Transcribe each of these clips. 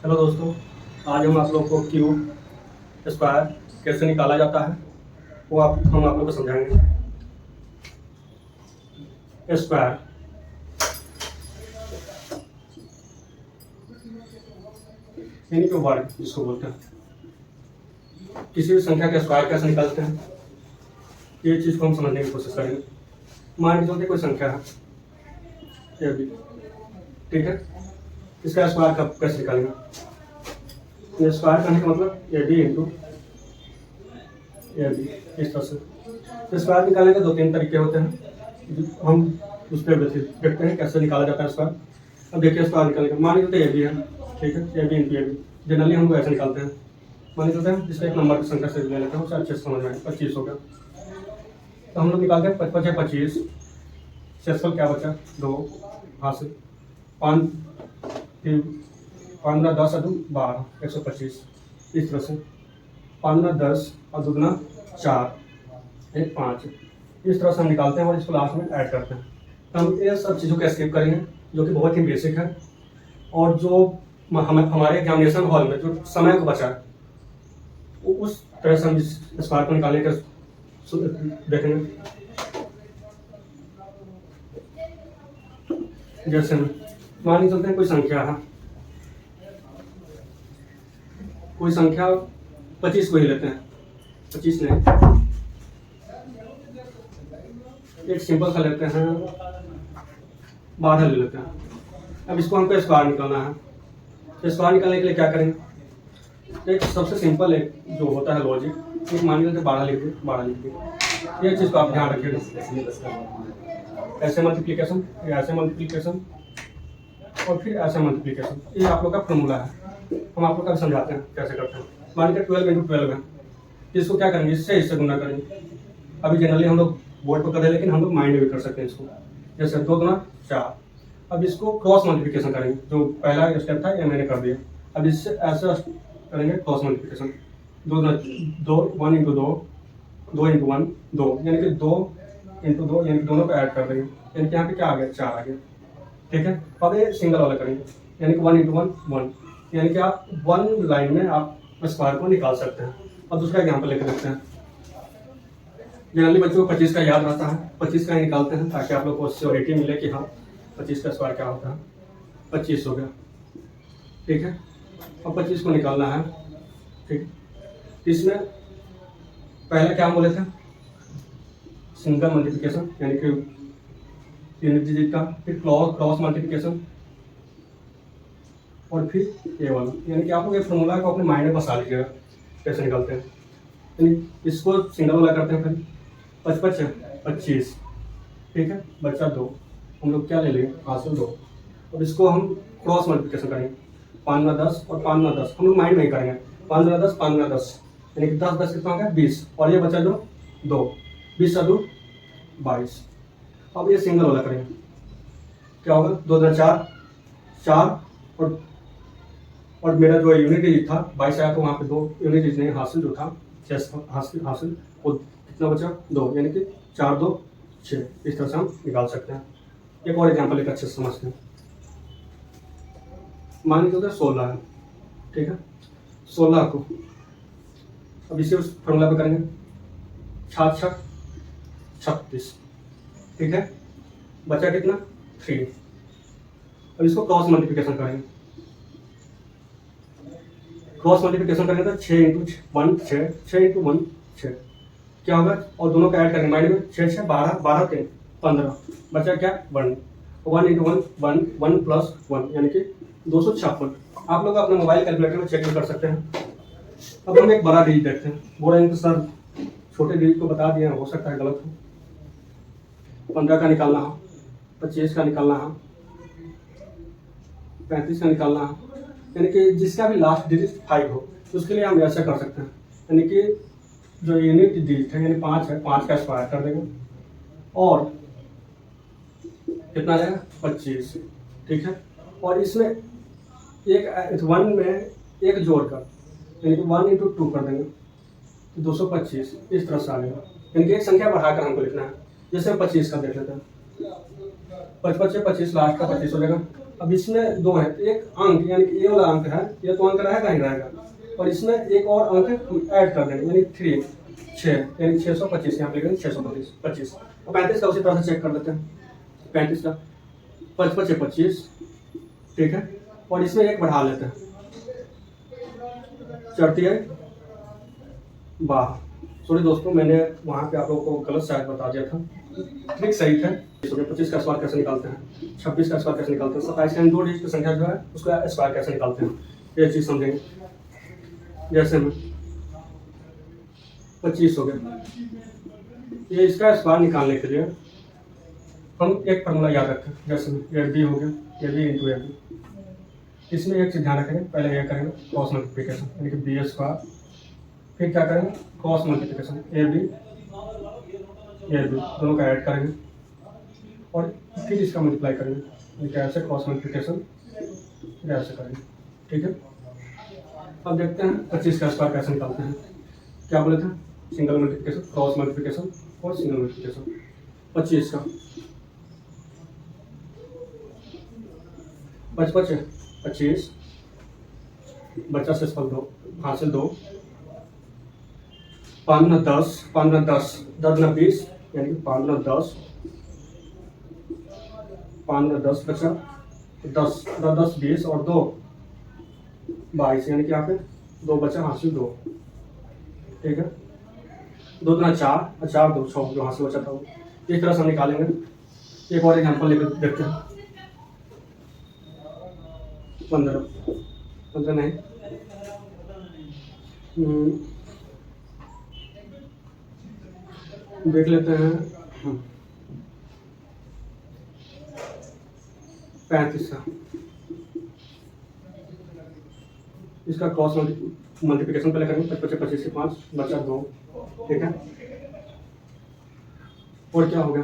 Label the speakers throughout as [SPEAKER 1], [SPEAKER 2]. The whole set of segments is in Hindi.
[SPEAKER 1] हेलो दोस्तों, आज हम आप लोग को क्यूब स्क्वायर कैसे निकाला जाता है वो हम आप लोग को समझाएंगे। स्क्वायर यानी कि वर्ग जिसको बोलते हैं। किसी भी संख्या का स्क्वायर कैसे निकालते हैं ये चीज़ को हम समझने की कोशिश करेंगे। मान के चलते कोई संख्या है ये भी, ठीक है, इसका स्क्वायर कब कैसे निकालेंगे। ये स्क्वायर करने का मतलब A B into A B, इस तरह से। तो स्क्वायर निकालने के 2-3 तरीके होते हैं, हम उस पर देखते हैं कैसे निकाला जाता है स्क्वायर। अब देखिए स्क्वायर निकालने का मान लीजिए ए बी है, ठीक है, A B into A B. Generally हम लोग ऐसे निकालते हैं, मान लेते हैं जिसका एक नंबर की संख्या से ले लेते हैं, उसे अच्छे से समझ में आए। 25 हो गया तो हम लोग निकालते हैं 25 25, शेषफल क्या बचा 2, हासिल 5, 15 10 और 2 12, 125। इस तरह से 15 10 और 2 दूना 4, 1 5। इस तरह से हम निकालते हैं और इसको लास्ट में ऐड करते हैं। तो हम ये सब चीज़ों को स्किप करेंगे जो कि बहुत ही बेसिक है, और जो हमारे एग्जामिनेशन हॉल में जो समय को बचा है उस तरह से हम इस स्क्वायर को निकालने का देखेंगे। जैसे मान लीजिए चलते हैं कोई संख्या है, कोई संख्या 25 को ही लेते हैं, 25 नहीं, एक सिंपल सा लेते हैं 12 ले लेते हैं। अब इसको हमको स्क्वायर निकालना है। तो स्क्वायर निकालने के लिए क्या करेंगे, एक सबसे सिंपल एक जो होता है लॉजिक, एक मान लीजिए 12 लिख दिए, 12 लिख दिए। ये चीज़ को आप ध्यान रखिएगा, ऐसे मल्टीप्लिकेशन, ऐसे मल्टीप्लिकेशन और फिर ऐसे मल्टीप्लिकेशन, ये आप लोग का फॉर्मूला है। हम आप लोग का समझाते हैं कैसे करते हैं। मान लीजिए 12 इंटू 12 है, इसको क्या करेंगे, इससे गुना करेंगे। अभी जनरली हम लोग बोर्ड पर कर रहे हैं, लेकिन हम लोग माइंड में भी कर सकते हैं इसको। जैसे 2 दूना 4। अब इसको क्रॉस मल्टीप्लिकेशन करेंगे, जो पहला स्टेप था ये मैंने कर दिया। अब इससे ऐसा करेंगे क्रॉस मल्टीप्लिकेशन, 2 दूना 2, 1 इंटू 2, 2 इंटू 1 2, यानी कि 2 इंटू 2, यानी कि दोनों को ऐड कर देंगे, यानी कि यहाँ पे क्या आ गया 4 आ गया, ठीक है। अब ये सिंगल वाला करेंगे, यानी कि 1 इंटू 1 1, यानी कि आप 1 लाइन में आप स्क्वायर को निकाल सकते हैं। अब दूसरा एग्जाम्पल लेकर देखते हैं। जनरली बच्चों को 25 का याद रहता है, 25 का ही निकालते हैं ताकि आप लोग को श्योरिटी मिले कि हाँ 25 का स्क्वायर क्या होता है। 25 हो गया, ठीक है। अब 25 को निकालना है, ठीक। इसमें पहले क्या हम बोले थे, सिंगल मल्टीप्लिकेशन यानी कि यूनिट डिजिट का, फिर क्रॉस मल्टीप्लिकेशन और फिर ये वाला, यानी कि आप लोग ये फॉर्मूला को अपने माइंड में बसा लीजिएगा कैसे निकालते हैं। यानी इसको सिंगल वाला करते हैं, फिर 55 25, ठीक है, बच्चा 2, हम लोग क्या ले लेंगे हासिल 2। अब इसको हम क्रॉस मल्टीप्लिकेशन करेंगे, 5 10 और 5 10 हम लोग माइंड में ही करेंगे। 5 10 5 10, यानी कि 10 10 कितना हो गया 20, और ये बचा जो 2, 20 और 2 22। अब ये सिंगल वाला करेंगे, क्या होगा 2 2 4 4, और मेरा जो यूनिट डिजिट था 22 आया, तो वहाँ पे 2 यूनिट डिजिट नहीं, हासिल जो था हासिल वो कितना बचा 2, यानी कि 4 2 6। इस तरह से हम निकाल सकते हैं। एक और एग्जाम्पल एक अच्छे से समझते हैं। मान लीजिए 16 है, ठीक है, 16 को अब इसे उस फॉर्मूला पे करेंगे, 7 6 36, ठीक है, बचा कितना 3। अब इसको क्रॉस मल्टीप्लिकेशन करेंगे, क्रॉस मल्टीप्लिकेशन करेंगे तो 6 इंटू 1 6, 6 इंटू 1 6, क्या होगा, और दोनों को ऐड करेंगे माइंड में, 6 6 12 12 3 15, बचा क्या 1, 1 इंटू 1 1 1 प्लस 1, यानी कि 256। आप लोग अपने मोबाइल कैलकुलेटर में चेक भी कर सकते हैं। अब हम एक बड़ा डिजिट देखते हैं। बोल रहे हैं सर छोटे डिजिट को बता दिए, हो सकता है गलत हो। 15 का निकालना हो, 25 का निकालना हो, 35 का निकालना हो, यानी कि जिसका भी लास्ट डिजिट 5 हो, तो उसके लिए हम ऐसा कर सकते हैं। यानी कि जो यूनिट डिजिट है यानी 5 है, 5 का स्क्वायर कर देंगे और कितना आएगा 25, ठीक है। और इसमें एक 1 में एक जोड़कर यानी कि 1 इंटू 2 कर देंगे तो 225, इस तरह से आ जाएगा। यानी कि एक संख्या बढ़ाकर हमको लिखना है। जैसे 25 का देख लेते हैं, 55 से 25 लास्ट का 25 हो जाएगा, अब इसमें 2 है, तो एक अंक यानी कि ये वाला अंक है, ये तो अंक रहेगा ही रहेगा, और इसमें एक और अंक हम ऐड कर देंगे यानी 3 6 यानी 625, यहाँ पे लिखेंगे 625। और 35 का उसी तरह से चेक कर लेते हैं। 35 का 55 है 25, ठीक है, और इसमें एक बढ़ा लेते हैं, चढ़ती है 12। सॉरी दोस्तों, मैंने वहाँ पे आप लोगों को गलत शायद बता दिया था, ट्रिक सही था। 25 का स्क्वायर कैसे निकालते हैं, 26 का स्क्वायर कैसे निकालते हैं, 27 का 2 डिजिट की संख्या जो है उसका स्क्वायर कैसे निकालते हैं, ये चीज़ समझेंगे। जैसे में 25 हो गया, ये इसका स्क्वायर निकालने के लिए हम एक फार्मूला याद रखें, जैसे में एड बी हो गया, A B into A B. इसमें एक चीज़ ध्यान रखेंगे, पहले ये करेंगे क्रॉस मल्टीप्लिकेशन यानी कि बी स्क्वायर, फिर क्या करेंगे क्रॉस मल्टीप्लिकेशन ए बी दोनों का ऐड करेंगे और फिर इसका मल्टीप्लाई करेंगे, ऐसे क्रॉस मल्टीप्लिकेशन ऐसे करेंगे, ठीक है। अब देखते हैं 25 का स्क्वायर कैसे निकालते हैं। क्या बोले थे, सिंगल मल्टीप्लिकेशन, क्रॉस मल्टीप्लिकेशन और सिंगल मल्टीप्लिकेशन। 25 का 25 बच्चा से फल 2 हासिल 2, 5 10 10 20 यानी कि 5 10 बचा 10 10 20 और 2 22 यानी कि यहाँ पे 2 बचा हासिल 2, ठीक है। 2 दूना 4 और 4 2 6 जो हासिल बचा था वो इस तरह से हम निकालेंगे। एक और एग्जाम्पल लेकर देखते हैं। 15 नहीं, देख लेते हैं 35 का, इसका क्रॉस मल्टीप्लिकेशन पहले करेंगे। 25 25 से 5 बचा 2, ठीक है। और क्या हो गया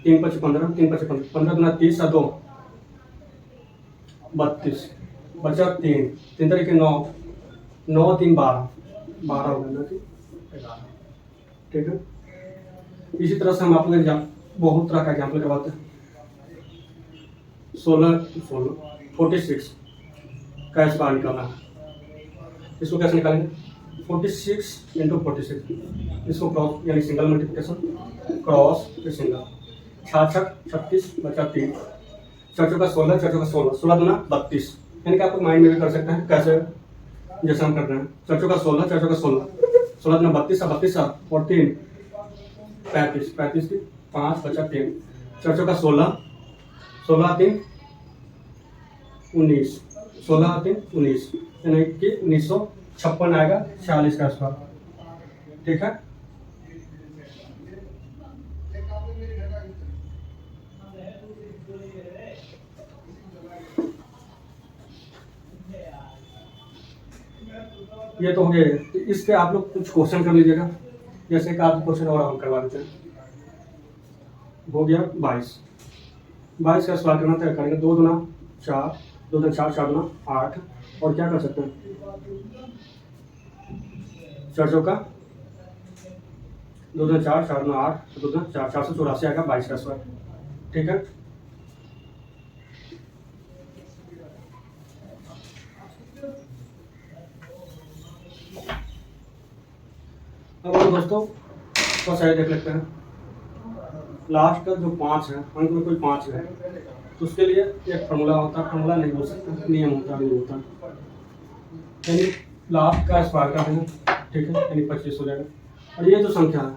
[SPEAKER 1] 3 5 15 3 5 15 15 दूना 30 और 2 32 बचा 3 3 तरीके 9 9 3 12 हो गया ना कि 11, ठीक है। इसी तरह से हम आप लोग बहुत तरह का एग्जाम्पल करवाते हैं। 46 का स्क्वायर निकालना है, इसको कैसे निकालेंगे 46 इंटू 46, इसको क्रॉस यानी सिंगल मल्टीप्लिकेशन क्रॉस फिर सिंगल। 66 बचा 3, 4 का 16 4 का 16 16 दूना 32 यानी कि आप लोग माइंड में भी कर सकते हैं कैसे, जैसे हम कर रहे हैं 4 का 16 4 का 16 16 दूना 32 32 और 3 35 की 5 बचा 3 4 का 16 16 3 19 16 3 19 यानी कि 1956 आएगा 46 का स्क्वायर, ठीक है। ये तो हो गया, तो इस पे आप लोग कुछ क्वेश्चन कर लीजिएगा, जैसे कि आप क्वेश्चन और हम करवा देते हैं। हो गया 22 का स्क्वायर करना तय करेंगे। 2 दूना 4 2 दूना 4 4 दूना 8 और क्या कर सकते हैं 4 चौका 2 दूना 4 4 दूना 8 2 दूना 4 484 आएगा 22 का स्क्वायर, ठीक है। अब हम दोस्तों बस ऐसे देख लेते हैं, लास्ट का जो 5 है, अंक में कोई 5 है तो उसके लिए एक फार्मूला होता है, फार्मूला नहीं बोल सकता, नियम होता है, होता है यानी लास्ट का स्क्वायर कर देंगे, ठीक है, यानी 25 हो जाएगा। और ये जो संख्या है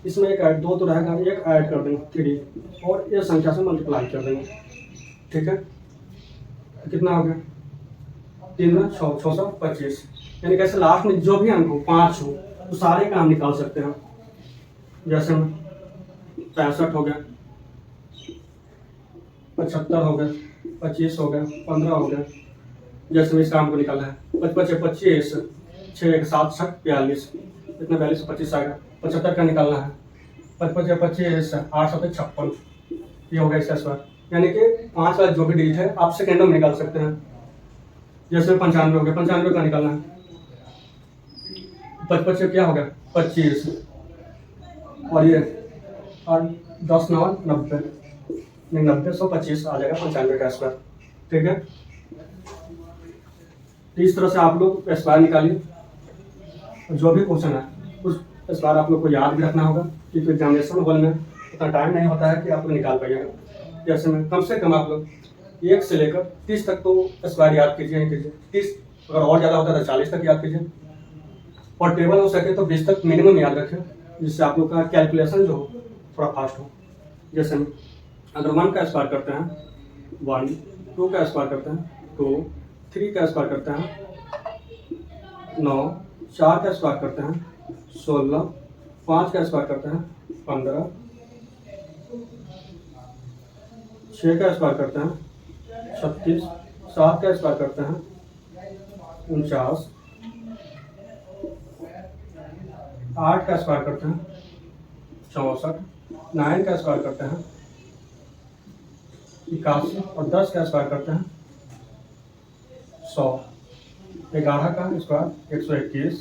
[SPEAKER 1] इसमें एक ऐड 2 तो रहेगा, एक ऐड कर देंगे 3 और ये संख्या से मल्टीप्लाई कर देंगे, ठीक है। कितना हो गया 3 6 625 यानी कैसे लास्ट में जो भी अंक हो 5 हो तो सारे का हम निकाल सकते हैं। जैसे 65 हो गया 75 हो गया 25 हो गया 15 हो गया, जैसे इस काम को निकाला है 25 25 6 1 7 7 42 इतना 42 25 आएगा। 75 का निकालना है 25 25 8 7 56 ये हो गया इसका स्क्वायर, यानी कि 5 वाला जो भी डिजिट है आप सेकेंडों में निकाल सकते हैं। जैसे 95 हो गया 95 का निकालना है 55 क्या हो गया 25 और ये और 10 9 90 125 आ जाएगा 95 का स्क्वायर, ठीक है। तो इस तरह से आप लोग स्क्वायर निकालिए। जो भी क्वेश्चन है उस स्क्वायर आप लोग को याद भी रखना होगा, क्योंकि एग्जामिनेशन हॉल में उतना टाइम नहीं होता है कि आप लोग निकाल पाइएगा। जैसे में कम से कम आप लोग 1 से लेकर 30 तक तो स्क्वायर याद कीजिए ही कीजिए। 30 अगर और ज़्यादा होता है तो 40 तक याद कीजिए, और टेबल हो सके तो 20 तक मिनिमम याद रखें, जिससे आप लोग का कैलकुलेशन जो हो थोड़ा फास्ट हो। जैसे में अगर 1 का स्क्वायर करते हैं 1, 2 का स्क्वायर करते हैं 2, 3 का स्क्वायर करते हैं 9, 4 का स्क्वायर करते हैं 16, 5 का स्क्वायर करते हैं 15, 6 का स्क्वायर करते हैं 36, 7 का स्क्वायर करते हैं 49, 8 का स्क्वायर करते हैं 64, 9 का स्क्वायर करते हैं 81, और 10 का स्क्वायर करते हैं 100, 11 का स्क्वायर 121,